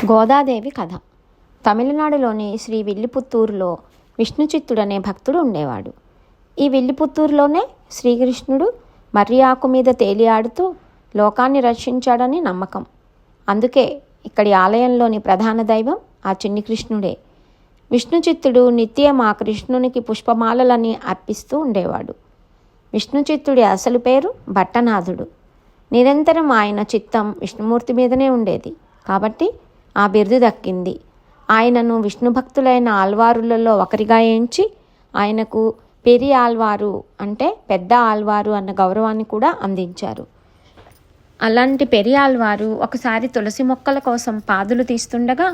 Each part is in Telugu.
గోదాదేవి కథ. తమిళనాడులోని శ్రీ విల్లిపుత్తూరులో విష్ణుచిత్తుడనే భక్తుడు ఉండేవాడు. ఈ విల్లిపుత్తూరులోనే శ్రీకృష్ణుడు మర్రి ఆకు మీద తేలియాడుతూ లోకాన్ని రక్షించాడని నమ్మకం. అందుకే ఇక్కడి ఆలయంలోని ప్రధాన దైవం ఆ చిన్ని కృష్ణుడే. విష్ణుచిత్తుడు నిత్యం ఆ కృష్ణునికి పుష్పమాలలని అర్పిస్తూ ఉండేవాడు. విష్ణుచిత్తుడి అసలు పేరు భట్టనాథుడు. నిరంతరం ఆయన చిత్తం విష్ణుమూర్తి మీదనే ఉండేది కాబట్టి ఆ బిరుదు దక్కింది. ఆయనను విష్ణు భక్తులైన ఆల్వారులలో ఒకరిగా ఎంచి ఆయనకు పెరి ఆల్వారు అంటే పెద్ద ఆల్వారు అన్న గౌరవాన్ని కూడా అందించారు. అలాంటి పెరి ఆల్వారు ఒకసారి తులసి మొక్కల కోసం పాదులు తీస్తుండగా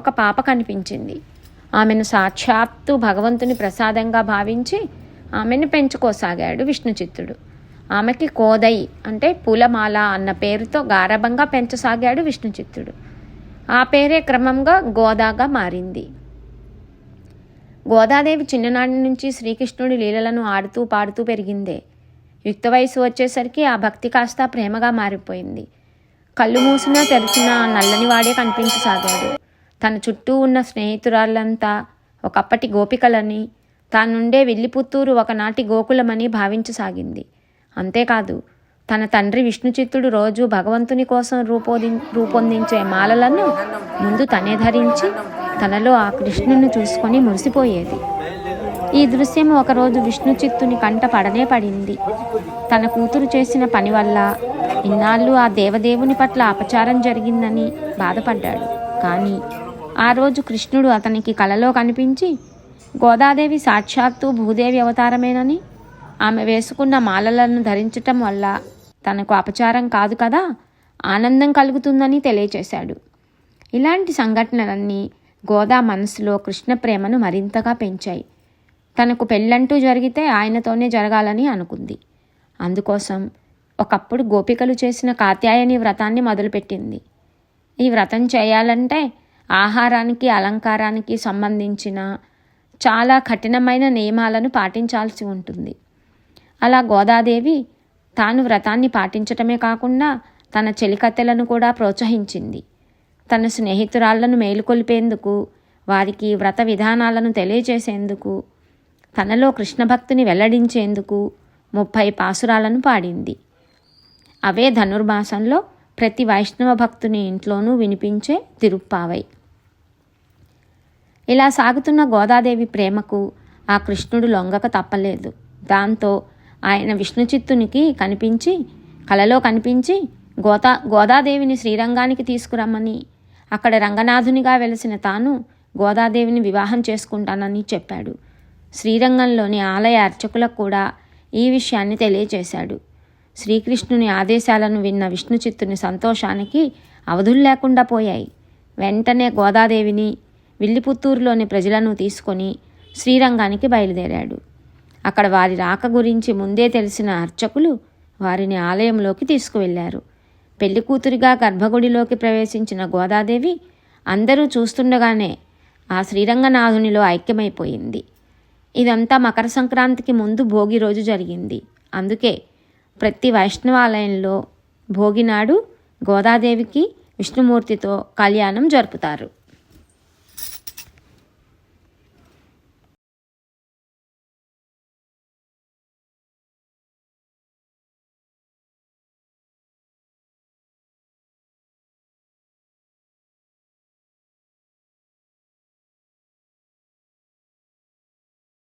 ఒక పాప కనిపించింది. ఆమెను సాక్షాత్తు భగవంతుని ప్రసాదంగా భావించి ఆమెను పెంచుకోసాగాడు విష్ణుచిత్తుడు. ఆమెకి కోదై అంటే పూలమాల అన్న పేరుతో గారభంగా పెంచసాగాడు విష్ణుచిత్తుడు. ఆ పేరే క్రమంగా గోదాగా మారింది. గోదాదేవి చిన్ననాటి నుంచి శ్రీకృష్ణుడి లీలలను ఆడుతూ పాడుతూ పెరిగిందే. యుక్త వయసు వచ్చేసరికి ఆ భక్తి కాస్త ప్రేమగా మారిపోయింది. కళ్ళు మూసినా తెరిచినా నల్లనివాడే కనిపించసాగాడు. తన చుట్టూ ఉన్న స్నేహితురాళ్ళంతా ఒకప్పటి గోపికలని, తానుండే విల్లిపుత్తూరు ఒకనాటి గోకులమని భావించసాగింది. అంతేకాదు, తన తండ్రి విష్ణుచిత్తుడు రోజు భగవంతుని కోసం రూపొందించే మాలలను ముందు తనే ధరించి తనలో ఆ కృష్ణుని చూసుకొని మురిసిపోయేది. ఈ దృశ్యం ఒకరోజు విష్ణుచిత్తుని కంట పడనే పడింది. తన కూతురు చేసిన పని వల్ల ఇన్నాళ్ళు ఆ దేవదేవుని పట్ల అపచారం జరిగిందని బాధపడ్డాడు. కానీ ఆ రోజు కృష్ణుడు అతనికి కలలో కనిపించి గోదాదేవి సాక్షాత్తు భూదేవి అవతారమేనని, ఆమె వేసుకున్న మాలలను ధరించటం వల్ల తనకు అపచారం కాదు కదా, ఆనందం కలుగుతుందని తెలియచేశాడు. ఇలాంటి సంఘటనలన్నీ గోదా మనసులో కృష్ణ ప్రేమను మరింతగా పెంచాయి. తనకు పెళ్ళంటూ జరిగితే ఆయనతోనే జరగాలని అనుకుంది. అందుకోసం ఒకప్పుడు గోపికలు చేసిన కాత్యాయని వ్రతాన్ని మొదలుపెట్టింది. ఈ వ్రతం చేయాలంటే ఆహారానికి అలంకారానికి సంబంధించిన చాలా కఠినమైన నియమాలను పాటించాల్సి ఉంటుంది. అలా గోదాదేవి తాను వ్రతాన్ని పాటించటమే కాకుండా తన చెలికత్తెలను కూడా ప్రోత్సహించింది. తన స్నేహితురాళ్లను మేలుకొల్పేందుకు, వారికి వ్రత విధానాలను తెలియజేసేందుకు, తనలో కృష్ణభక్తిని వెల్లడించేందుకు 30 పాసురాలను పాడింది. అవే ధనుర్మాసంలో ప్రతి వైష్ణవ భక్తుని ఇంట్లోనూ వినిపించే తిరుప్పావై. ఇలా సాగుతున్న గోదాదేవి ప్రేమకు ఆ కృష్ణుడు లొంగక తప్పలేదు. దాంతో ఆయన విష్ణుచిత్తునికి కలలో కనిపించి గోదాదేవిని శ్రీరంగానికి తీసుకురమ్మని, అక్కడ రంగనాథునిగా వెలిసిన తాను గోదాదేవిని వివాహం చేసుకుంటానని చెప్పాడు. శ్రీరంగంలోని ఆలయ అర్చకులకు కూడా ఈ విషయాన్ని తెలియచేశాడు. శ్రీకృష్ణుని ఆదేశాలను విన్న విష్ణుచిత్తుని సంతోషానికి అవధులు లేకుండా పోయాయి. వెంటనే గోదాదేవిని, విల్లిపుత్తూరులోని ప్రజలను తీసుకొని శ్రీరంగానికి బయలుదేరాడు. అక్కడ వారి రాక గురించి ముందే తెలిసిన అర్చకులు వారిని ఆలయంలోకి తీసుకువెళ్లారు. పెళ్లి కూతురిగా గర్భగుడిలోకి ప్రవేశించిన గోదాదేవి అందరూ చూస్తుండగానే ఆ శ్రీరంగనాథునిలో ఐక్యమైపోయింది. ఇదంతా మకర సంక్రాంతికి ముందు భోగి రోజు జరిగింది. అందుకే ప్రతి వైష్ణవాలయంలో భోగినాడు గోదాదేవికి విష్ణుమూర్తితో కళ్యాణం జరుపుతారు.